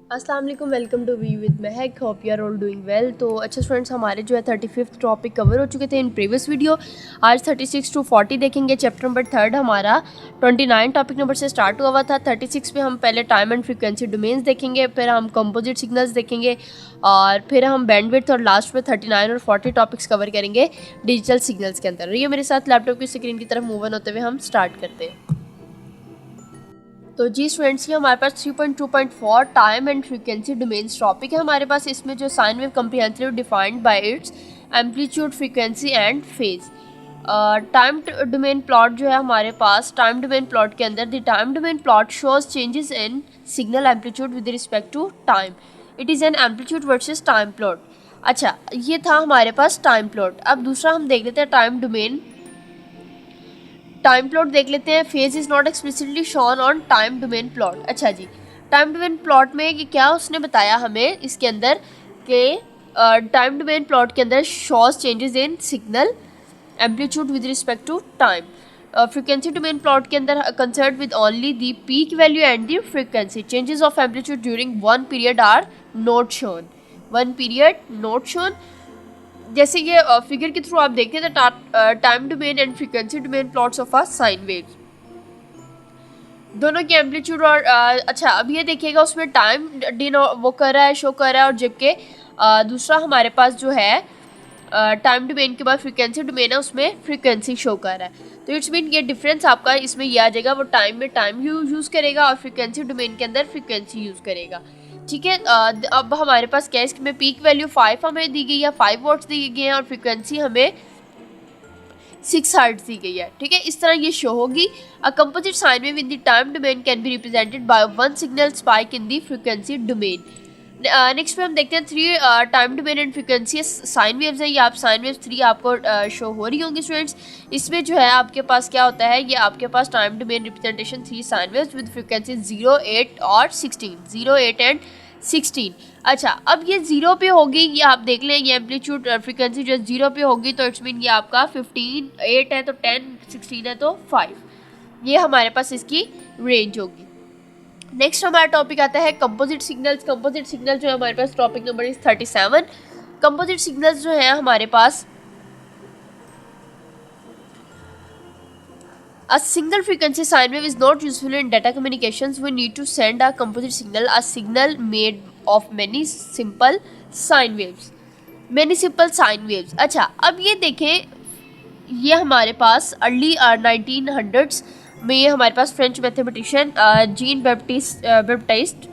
अस्सलाम वालेकुम, welcome to V with Mahak. Hope you are all doing well. तो अच्छा स्टूडेंट्स, हमारे जो है 35th टॉपिक कवर हो चुके थे इन प्रीवियस वीडियो। आज 36 टू 40 देखेंगे। चैप्टर नंबर 3 हमारा 29 टॉपिक नंबर से स्टार्ट हुआ था। 36 में हम पहले टाइम एंड फ्रीक्वेंसी डोमेन्स देखेंगे, फिर हम कंपोजिट सिग्नल्स देखेंगे और फिर हम बैंडविड्थ और लास्ट में 39 और 40 टॉपिक्स कवर करेंगे डिजिटल सिग्नल्स के अंदर। ये मेरे साथ लैपटॉप की स्क्रीन की तरफ मूव ऑन होते हुए हम स्टार्ट करते हैं। तो जी स्टूडेंट्स, ये हमारे पास 3.2.4 time and frequency domains topic है हमारे पास। इसमें जो sine wave comprehensive defined by its amplitude, frequency and phase. Time domain plot जो है हमारे पास, टाइम डोमेन प्लॉट के अंदर the time domain plot shows changes in signal amplitude with respect to time. It is an amplitude versus time plot. अच्छा, ये था हमारे पास टाइम प्लॉट। अब दूसरा हम देख लेते हैं टाइम डोमेन टाइम प्लॉट देख लेते हैं। Phase is not explicitly shown on time domain plot. अच्छा जी, टाइम डोमेन प्लॉट में कि क्या उसने बताया हमें इसके अंदर कि टाइम डोमेन प्लॉट के अंदर shows changes in signal amplitude with respect to time. Frequency domain plot के अंदर concern with only the peak value and the frequency. Changes of amplitude during one period are not shown. One period not shown. जैसे ये figure के through आप देखते हैं time domain and frequency domain plots of a sine wave, दोनों की amplitude और अच्छा अब ये देखिएगा उसमें टाइम वो कर रहा है, शो कर रहा है, और जबकि दूसरा हमारे पास जो है टाइम डोमेन के बाद फ्रीक्वेंसी डोमेन है, उसमें फ्रीक्वेंसी शो कर रहा है। तो इट्स मीन ये डिफरेंस आपका इसमें ये आ जाएगा, वो टाइम में टाइम यूज़ करेगा और फ्रीक्वेंसी डोमेन के अंदर फ्रीक्वेंसी यूज़ करेगा। ठीक है, अब हमारे पास क्या है, इसमें पीक वैल्यू 5 हमें दी गई है, 5 वॉट्स दी गई है और फ्रीक्वेंसी हमें 6 हर्ट्ज दी गई है। ठीक है, इस तरह ये शो होगी। A composite sine wave in the time domain can be represented by one signal spike in the frequency domain. Next में हम देखते हैं 3 time domain and frequency sine waves हैं। ये आप साइन वेव्स 3 आपको शो हो रही होंगी स्टूडेंट्स। इसमें जो है आपके पास क्या होता है, ये आपके पास time domain representation 3 sine waves with frequency 0, 8 और 16, 0, 8 एंड 16। अच्छा, अब ये 0 पे होगी, ये आप देख लें, ये एम्पलीट्यूड फ्रीक्वेंसी जो 0 पे होगी तो इट्स मीन ये आपका 15, 8 है तो 10, 16 है तो 5। ये हमारे पास इसकी रेंज होगी। नेक्स्ट हमारा टॉपिक आता है कंपोजिट सिग्नल्स। कंपोजिट सिग्नल जो है हमारे पास topic number is 37। Composite signals जो है हमारे पास, a single frequency sine wave is not useful in data communications. We need to send a composite signal, a signal made of many simple sine waves. Many simple sine waves. अच्छा, अब ये देखें, ये हमारे पास early 1900s में ये हमारे पास French mathematician Jean Baptiste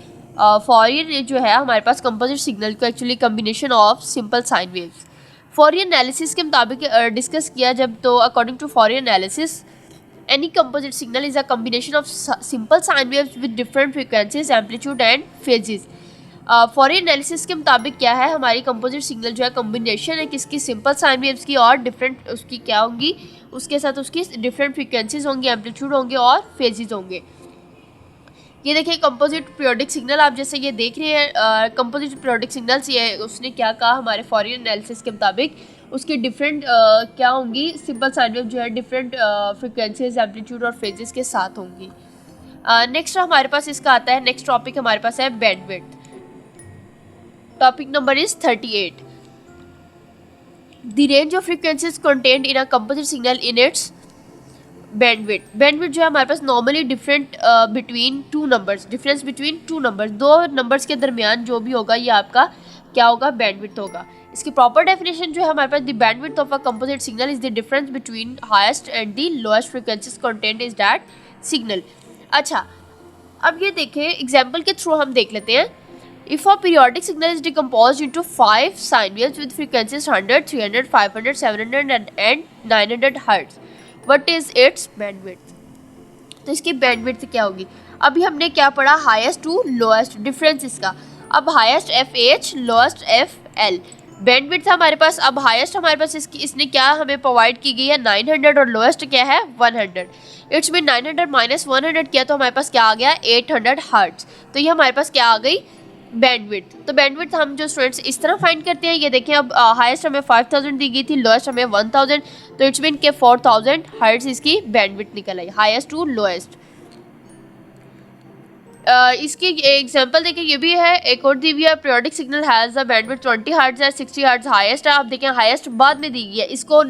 Fourier जो है हमारे पास कंपोजिट सिग्नल को actually combination of simple sine waves Fourier analysis के मुताबिक डिस्कस किया जब, तो according to Fourier analysis any composite signal is a combination of simple sine waves with different frequencies, amplitude and phases. फॉरियर analysis के मुताबिक क्या है, हमारी कंपोजिट सिग्नल जो है कॉम्बिनेशन है किसकी, सिंपल साइन वेव्स की और डिफरेंट उसकी क्या होंगी, उसके साथ उसकी डिफरेंट फ्रीक्वेंसीज होंगी, एम्पलीट्यूड होंगे और फेजेस होंगे। ये देखिए कंपोजिट पीरियोडिक सिग्नल, आप जैसे ये देख रहे हैं कंपोजिट पीरियोडिक सिग्नल्स, ये उसने क्या कहा हमारे फॉरियर एनालिसिस के मुताबिक उसकी डिफरेंट क्या होंगी, सिंपल साइन वेव जो है डिफरेंट फ्रीक्वेंसीज, एम्पलीट्यूड और फेजेस के साथ होंगी। नेक्स्ट हमारे पास इसका आता है, नेक्स्ट टॉपिक हमारे पास है bandwidth. Topic number is 38। The range of frequencies contained in a composite signal in its bandwidth. Bandwidth जो है हमारे पास normally different between two numbers, difference between two numbers, दो नंबर्स के दरमियान जो भी होगा ये आपका क्या होगा, बैंडविड्थ होगा। इसकी प्रॉपर डेफिनेशन जो है हमारे पास, the bandwidth of a composite signal is the difference between highest and the lowest frequencies content is that signal. अच्छा, अब ये देखें एग्जाम्पल के थ्रू हम देख लेते हैं। If a periodic signal is decomposed into 5 sign waves with frequencies 100, 300, 500, 700 and 900 hertz, what is it's bandwidth. तो इसकी बैंडविड्थ क्या होगी, अभी हमने क्या पढ़ा, हाईएस्ट टू लोएस्ट, डिफरेंस इसका। अब highest FH, lowest FL, bandwidth हमारे पास। अब हाईएस्ट हमारे पास इसने क्या हमें प्रोवाइड की गई है 900 और लोएस्ट क्या है 100। इट्स मीन 900 माइनस 100 किया तो हमारे पास क्या आ गया 800 हर्ट्ज। तो ये हमारे पास क्या आ गई बैंडविड्थ। तो बैंडविड्थ हम जो स्टूडेंट्स इस तरह फाइंड करते हैं, ये देखें अब हाईएस्ट हमें 5000 दी गई थी, लोएस्ट हमें 1000, तो इट्स मीन के 4000 हर्ट्ज इसकी बैंडविड्थ निकल आई, हाईएस्ट टू लोएस्ट। इसकी एग्जांपल देखिए, ये भी है, एक और दी हुई है, periodic signal has a bandwidth 20 hertz है, 60 हर्ट्ज हाईएस्ट है। आप देखें हाईएस्ट बाद में दी गई है, इसको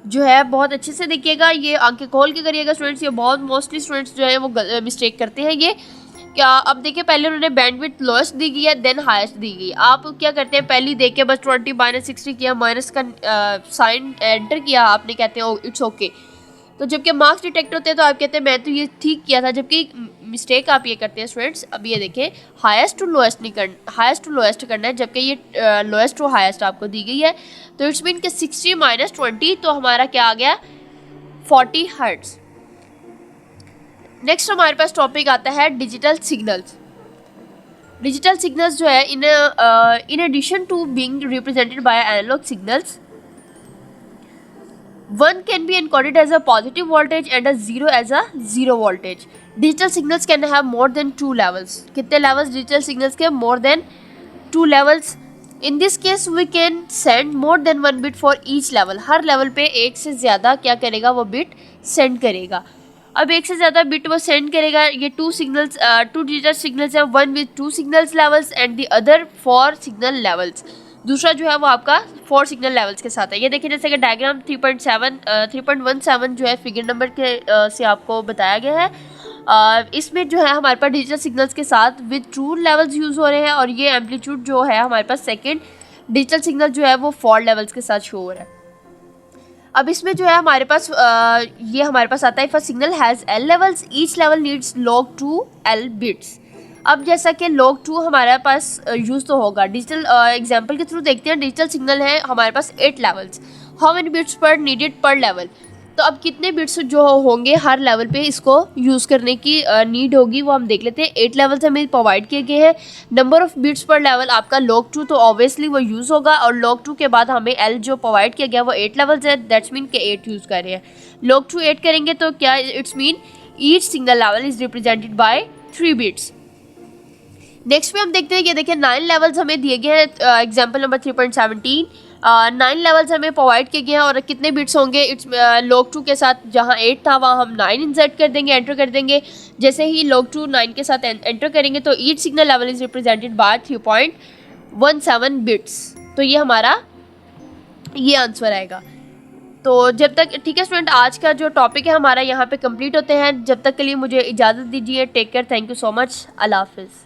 जो है बहुत अच्छे से देखिएगा, ये आंखें खोल के करिएगा स्टूडेंट्स। ये बहुत मोस्टली स्टूडेंट्स जो है वो मिस्टेक करते हैं ये। क्या अब देखिए, पहले उन्होंने बैंडविड्थ लोएस्ट दी गई है, देन हाईएस्ट दी गई। आप क्या करते हैं, पहले देख के बस 20 माइनस 60 किया, माइनस का साइन एंटर किया, आपने कहते हैं इट्स ओके। तो जबकि मार्क्स डिटेक्ट होते हैं तो आप कहते हैं मैं तो ये ठीक किया था, जबकि मिस्टेक आप ये करते हैं स्टूडेंट्स। अब ये देखें, हाईएस्ट टू लोएस्ट नहीं करना, हाईएस्ट टू लोएस्ट करना है, जबकि ये लोएस्ट टू हाईएस्ट आपको दी गई है। तो इट्स मीन कि 60 माइनस 20, तो हमारा क्या आ गया, 40 हर्ट्ज। नेक्स्ट हमारे पास टॉपिक आता है डिजिटल सिग्नल्स। डिजिटल सिग्नल्स जो है in addition to being represented by analog signals, one can be encoded as a positive voltage and a zero as a zero voltage. Digital signals can have more than 2 levels. कितने levels digital signals के? More than 2 levels. In this case we can send more than 1 bit for each level. Her level पे एक से ज़्यादा क्या करेगा, वो bit send करेगा। अब एक से ज़्यादा बिट वो सेंड करेगा। ये टू डिजिटल सिग्नल्स हैं, one with 2 signals levels and the other 4 signal levels. दूसरा जो है वो आपका 4 सिग्नल लेवल्स के साथ है। ये देखिए, जैसे कि डायग्राम 3.17 जो है फिगर नंबर के से आपको बताया गया है। इसमें जो है हमारे पास डिजिटल सिग्नल्स के साथ विद ट्रू लेवल्स यूज़ हो रहे हैं, और ये एम्पलीट्यूड जो है हमारे पास सेकेंड डिजिटल सिग्नल जो है वो 4 लेवल्स के साथ शो हो रहा है। अब इसमें जो है हमारे पास ये हमारे पास आता है, if a signal has L levels, each level needs log 2 L bits. अब जैसा कि log 2 हमारे पास यूज़ तो होगा, डिजिटल एग्जांपल के थ्रू देखते हैं। डिजिटल सिग्नल है हमारे पास 8 लेवल्स, हाउ मेनी बिट्स पर नीडेड पर लेवल। तो अब कितने बिट्स जो होंगे हर लेवल पे इसको यूज़ करने की नीड होगी, वो हम देख लेते हैं। 8 लेवल्स हमें प्रोवाइड किए गए हैं। नंबर ऑफ़ बिट्स पर लेवल आपका log 2, तो ऑब्वियसली वो यूज़ होगा, और log 2 के बाद हमें L जो प्रोवाइड किया गया वो 8 लेवल्स है, दैट्स मीन के 8 यूज़ कर रहे हैं। log 2 8 करेंगे तो क्या, it's mean each signal level is represented by 3 bits. Next पे हम देखते हैं, ये देखिए 9 लेवल्स हमें दिए गए हैं। एग्जाम्पल नंबर 3.17, 9 लेवल्स हमें प्रोवाइड किए गए हैं, और कितने बिट्स होंगे, इट्स log 2 के साथ जहाँ 8 था वहाँ हम 9 इंसर्ट कर देंगे, एंटर कर देंगे। जैसे ही log 2 9 के साथ एंटर करेंगे तो each signal level is represented by 3.17 bits. तो ये हमारा ये आंसर आएगा। तो जब तक, ठीक है स्टूडेंट, आज का जो टॉपिक है हमारा यहाँ पे कंप्लीट होते हैं। जब तक के लिए मुझे इजाज़त दीजिए। Take care, thank you so much, अल्लाह हाफिज़।